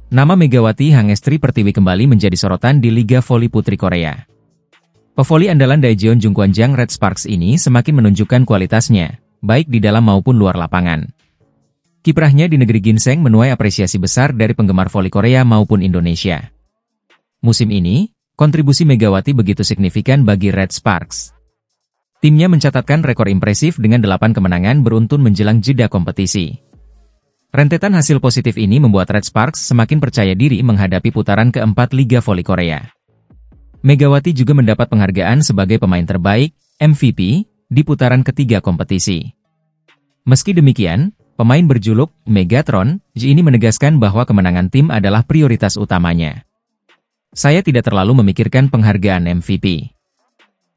Nama Megawati Hangestri Pertiwi kembali menjadi sorotan di Liga Voli Putri Korea. Pevoli andalan Daejeon Jungkwanjang Red Sparks ini semakin menunjukkan kualitasnya, baik di dalam maupun luar lapangan. Kiprahnya di negeri ginseng menuai apresiasi besar dari penggemar voli Korea maupun Indonesia. Musim ini, kontribusi Megawati begitu signifikan bagi Red Sparks. Timnya mencatatkan rekor impresif dengan 8 kemenangan beruntun menjelang jeda kompetisi. Rentetan hasil positif ini membuat Red Sparks semakin percaya diri menghadapi putaran keempat Liga Voli Korea. Megawati juga mendapat penghargaan sebagai pemain terbaik, MVP, di putaran ketiga kompetisi. Meski demikian, pemain berjuluk Megatron, Ji ini menegaskan bahwa kemenangan tim adalah prioritas utamanya. Saya tidak terlalu memikirkan penghargaan MVP.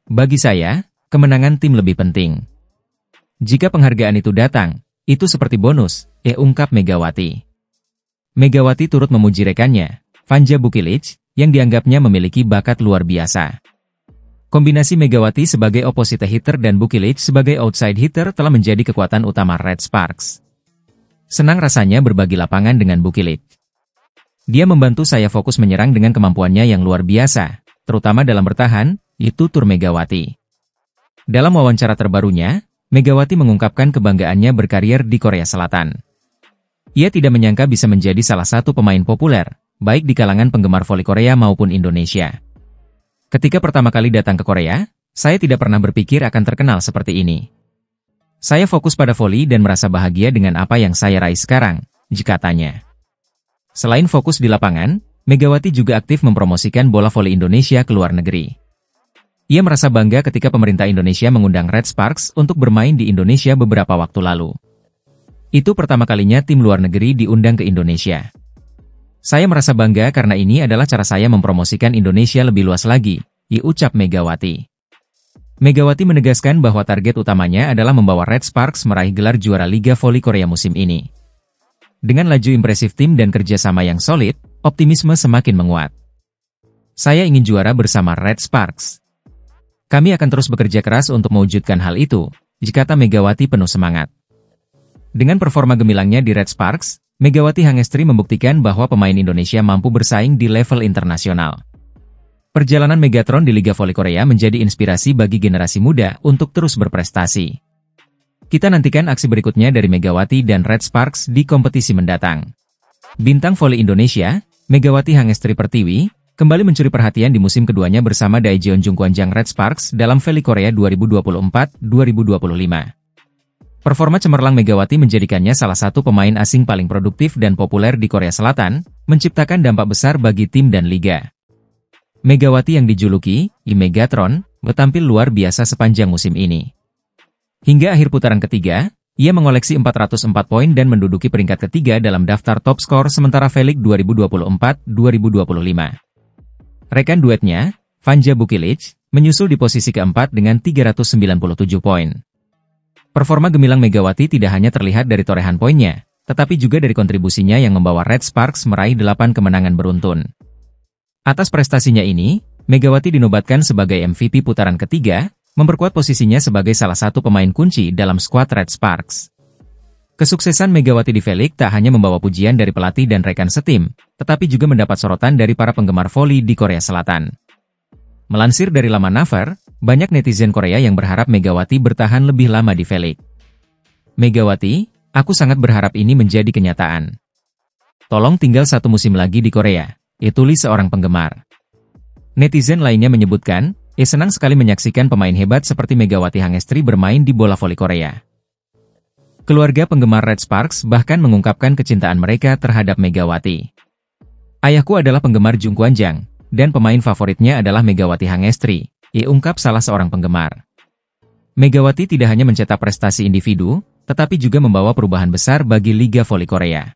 Bagi saya, kemenangan tim lebih penting. Jika penghargaan itu datang, itu seperti bonus, ungkap Megawati. Megawati turut memuji rekannya, Vanja Bukilic, yang dianggapnya memiliki bakat luar biasa. Kombinasi Megawati sebagai opposite hitter dan Bukilic sebagai outside hitter telah menjadi kekuatan utama Red Sparks. Senang rasanya berbagi lapangan dengan Bukilic. Dia membantu saya fokus menyerang dengan kemampuannya yang luar biasa, terutama dalam bertahan, itu tur Megawati. Dalam wawancara terbarunya, Megawati mengungkapkan kebanggaannya berkarier di Korea Selatan. Ia tidak menyangka bisa menjadi salah satu pemain populer, baik di kalangan penggemar voli Korea maupun Indonesia. Ketika pertama kali datang ke Korea, saya tidak pernah berpikir akan terkenal seperti ini. Saya fokus pada voli dan merasa bahagia dengan apa yang saya raih sekarang, katanya. Selain fokus di lapangan, Megawati juga aktif mempromosikan bola voli Indonesia ke luar negeri. Ia merasa bangga ketika pemerintah Indonesia mengundang Red Sparks untuk bermain di Indonesia beberapa waktu lalu. Itu pertama kalinya tim luar negeri diundang ke Indonesia. Saya merasa bangga karena ini adalah cara saya mempromosikan Indonesia lebih luas lagi, ucap Megawati. Megawati menegaskan bahwa target utamanya adalah membawa Red Sparks meraih gelar juara Liga Voli Korea musim ini. Dengan laju impresif tim dan kerjasama yang solid, optimisme semakin menguat. Saya ingin juara bersama Red Sparks. Kami akan terus bekerja keras untuk mewujudkan hal itu, kata Megawati penuh semangat. Dengan performa gemilangnya di Red Sparks, Megawati Hangestri membuktikan bahwa pemain Indonesia mampu bersaing di level internasional. Perjalanan Megatron di Liga Voli Korea menjadi inspirasi bagi generasi muda untuk terus berprestasi. Kita nantikan aksi berikutnya dari Megawati dan Red Sparks di kompetisi mendatang. Bintang voli Indonesia, Megawati Hangestri Pertiwi, kembali mencuri perhatian di musim keduanya bersama Daejeon Jungkwanjang Red Sparks dalam Voli Korea 2024-2025. Performa cemerlang Megawati menjadikannya salah satu pemain asing paling produktif dan populer di Korea Selatan, menciptakan dampak besar bagi tim dan liga. Megawati yang dijuluki Megatron, tampil luar biasa sepanjang musim ini. Hingga akhir putaran ketiga, ia mengoleksi 404 poin dan menduduki peringkat ketiga dalam daftar top skor sementara Velig 2024-2025. Rekan duetnya, Vanja Bukilic, menyusul di posisi keempat dengan 397 poin. Performa gemilang Megawati tidak hanya terlihat dari torehan poinnya, tetapi juga dari kontribusinya yang membawa Red Sparks meraih 8 kemenangan beruntun. Atas prestasinya ini, Megawati dinobatkan sebagai MVP putaran ketiga, memperkuat posisinya sebagai salah satu pemain kunci dalam skuad Red Sparks. Kesuksesan Megawati di Velig tak hanya membawa pujian dari pelatih dan rekan setim, tetapi juga mendapat sorotan dari para penggemar voli di Korea Selatan. Melansir dari laman Naver, banyak netizen Korea yang berharap Megawati bertahan lebih lama di Velig. Megawati, aku sangat berharap ini menjadi kenyataan. Tolong tinggal satu musim lagi di Korea, tulis seorang penggemar. Netizen lainnya menyebutkan, senang sekali menyaksikan pemain hebat seperti Megawati Hangestri bermain di bola voli Korea. Keluarga penggemar Red Sparks bahkan mengungkapkan kecintaan mereka terhadap Megawati. Ayahku adalah penggemar Jungkwanjang, dan pemain favoritnya adalah Megawati Hangestri, ungkap salah seorang penggemar. Megawati tidak hanya mencetak prestasi individu, tetapi juga membawa perubahan besar bagi Liga Voli Korea.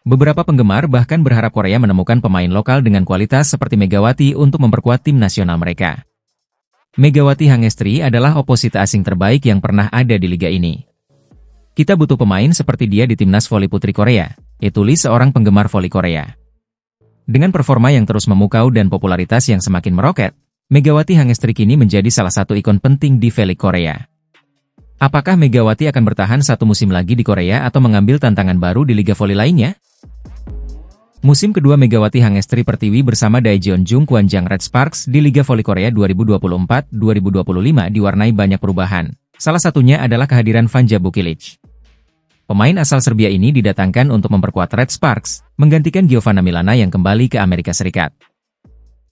Beberapa penggemar bahkan berharap Korea menemukan pemain lokal dengan kualitas seperti Megawati untuk memperkuat tim nasional mereka. Megawati Hangestri adalah oposite asing terbaik yang pernah ada di liga ini. Kita butuh pemain seperti dia di timnas voli putri Korea, tulis seorang penggemar voli Korea. Dengan performa yang terus memukau dan popularitas yang semakin meroket, Megawati Hangestri kini menjadi salah satu ikon penting di voli Korea. Apakah Megawati akan bertahan satu musim lagi di Korea atau mengambil tantangan baru di liga voli lainnya? Musim kedua Megawati Hangestri Pertiwi bersama Daejeon Jungkwanjang Red Sparks di Liga Voli Korea 2024-2025 diwarnai banyak perubahan. Salah satunya adalah kehadiran Vanja Bukilic. Pemain asal Serbia ini didatangkan untuk memperkuat Red Sparks, menggantikan Giovanna Milana yang kembali ke Amerika Serikat.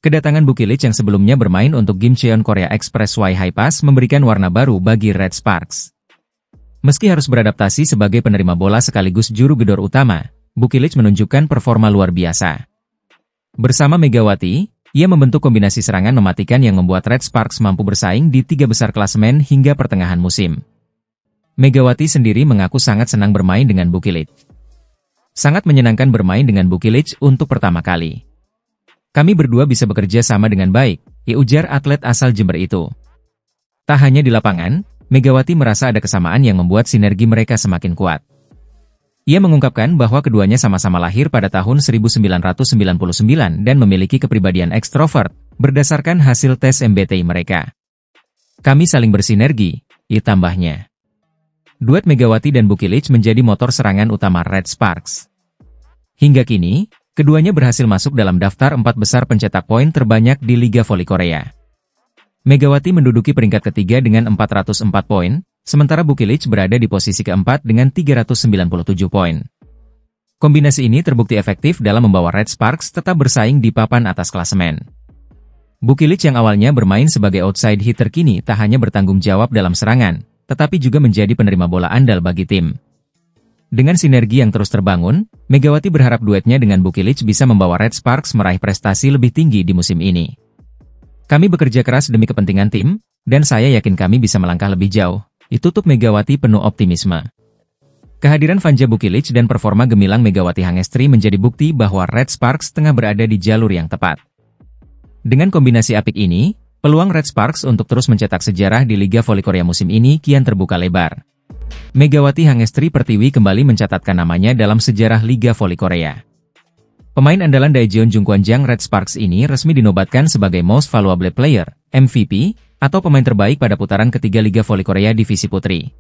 Kedatangan Bukilic yang sebelumnya bermain untuk Gimcheon Korea Express Y High-Pass memberikan warna baru bagi Red Sparks. Meski harus beradaptasi sebagai penerima bola sekaligus juru gedor utama, Bukilic menunjukkan performa luar biasa. Bersama Megawati, ia membentuk kombinasi serangan mematikan yang membuat Red Sparks mampu bersaing di 3 besar klasemen hingga pertengahan musim. Megawati sendiri mengaku sangat senang bermain dengan Bukilic. Sangat menyenangkan bermain dengan Bukilic untuk pertama kali. Kami berdua bisa bekerja sama dengan baik, ujar atlet asal Jember itu. Tak hanya di lapangan, Megawati merasa ada kesamaan yang membuat sinergi mereka semakin kuat. Ia mengungkapkan bahwa keduanya sama-sama lahir pada tahun 1999 dan memiliki kepribadian ekstrovert, berdasarkan hasil tes MBTI mereka. Kami saling bersinergi, tambahnya. Duet Megawati dan Bukilic menjadi motor serangan utama Red Sparks. Hingga kini, keduanya berhasil masuk dalam daftar 4 besar pencetak poin terbanyak di Liga Voli Korea. Megawati menduduki peringkat ketiga dengan 404 poin, sementara Bukilic berada di posisi keempat dengan 397 poin. Kombinasi ini terbukti efektif dalam membawa Red Sparks tetap bersaing di papan atas klasemen. Bukilic yang awalnya bermain sebagai outside hitter kini tak hanya bertanggung jawab dalam serangan, tetapi juga menjadi penerima bola andal bagi tim. Dengan sinergi yang terus terbangun, Megawati berharap duetnya dengan Bukilic bisa membawa Red Sparks meraih prestasi lebih tinggi di musim ini. Kami bekerja keras demi kepentingan tim, dan saya yakin kami bisa melangkah lebih jauh. Ditutup Megawati penuh optimisme. Kehadiran Vanja Bukilic dan performa gemilang Megawati Hangestri menjadi bukti bahwa Red Sparks tengah berada di jalur yang tepat. Dengan kombinasi apik ini, peluang Red Sparks untuk terus mencetak sejarah di Liga Voli Korea musim ini kian terbuka lebar. Megawati Hangestri Pertiwi kembali mencatatkan namanya dalam sejarah Liga Voli Korea. Pemain andalan Daejeon Jungkwanjang Red Sparks ini resmi dinobatkan sebagai Most Valuable Player, MVP, atau pemain terbaik pada putaran ketiga Liga Voli Korea Divisi Putri.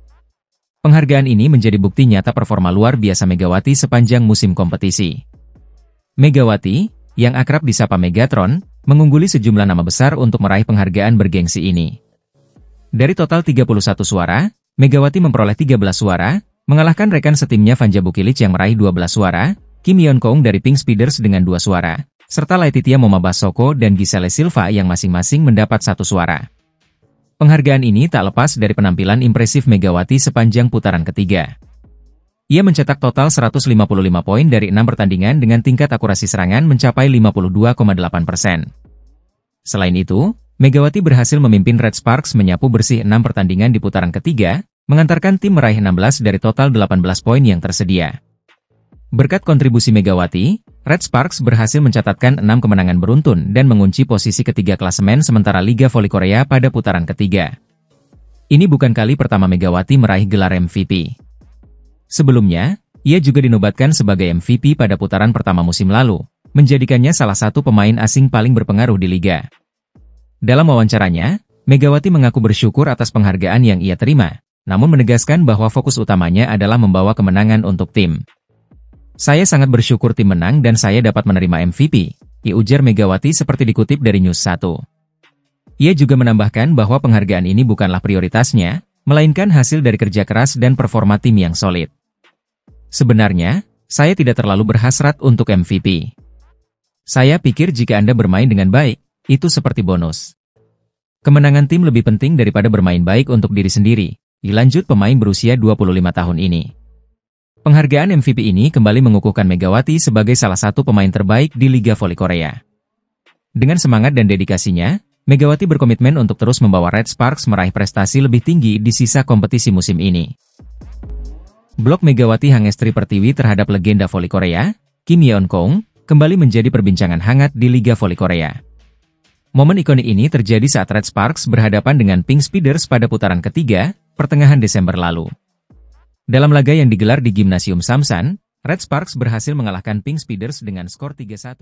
Penghargaan ini menjadi bukti nyata performa luar biasa Megawati sepanjang musim kompetisi. Megawati, yang akrab disapa Megatron, mengungguli sejumlah nama besar untuk meraih penghargaan bergengsi ini. Dari total 31 suara, Megawati memperoleh 13 suara, mengalahkan rekan setimnya Vanja Bukilic yang meraih 12 suara, Kim Yeon Kong dari Pink Speeders dengan 2 suara, serta Laetitia Momabasoko dan Giselle Silva yang masing-masing mendapat 1 suara. Penghargaan ini tak lepas dari penampilan impresif Megawati sepanjang putaran ketiga. Ia mencetak total 155 poin dari 6 pertandingan dengan tingkat akurasi serangan mencapai 52,8%. Selain itu, Megawati berhasil memimpin Red Sparks menyapu bersih 6 pertandingan di putaran ketiga, mengantarkan tim meraih 16 dari total 18 poin yang tersedia. Berkat kontribusi Megawati, Red Sparks berhasil mencatatkan 6 kemenangan beruntun dan mengunci posisi ketiga klasemen sementara Liga Voli Korea pada putaran ketiga. Ini bukan kali pertama Megawati meraih gelar MVP. Sebelumnya, ia juga dinobatkan sebagai MVP pada putaran pertama musim lalu, menjadikannya salah satu pemain asing paling berpengaruh di liga. Dalam wawancaranya, Megawati mengaku bersyukur atas penghargaan yang ia terima, namun menegaskan bahwa fokus utamanya adalah membawa kemenangan untuk tim. Saya sangat bersyukur tim menang dan saya dapat menerima MVP, ujar Megawati seperti dikutip dari News 1. Ia juga menambahkan bahwa penghargaan ini bukanlah prioritasnya, melainkan hasil dari kerja keras dan performa tim yang solid. Sebenarnya, saya tidak terlalu berhasrat untuk MVP. Saya pikir jika Anda bermain dengan baik, itu seperti bonus. Kemenangan tim lebih penting daripada bermain baik untuk diri sendiri, dilanjut pemain berusia 25 tahun ini. Penghargaan MVP ini kembali mengukuhkan Megawati sebagai salah satu pemain terbaik di Liga Voli Korea. Dengan semangat dan dedikasinya, Megawati berkomitmen untuk terus membawa Red Sparks meraih prestasi lebih tinggi di sisa kompetisi musim ini. Blog Megawati Hangestri Pertiwi terhadap legenda voli Korea, Kim Yeon Kong, kembali menjadi perbincangan hangat di Liga Voli Korea. Momen ikonik ini terjadi saat Red Sparks berhadapan dengan Pink Speeders pada putaran ketiga, pertengahan Desember lalu. Dalam laga yang digelar di Gimnasium Samsan, Red Sparks berhasil mengalahkan Pink Speeders dengan skor 3-1.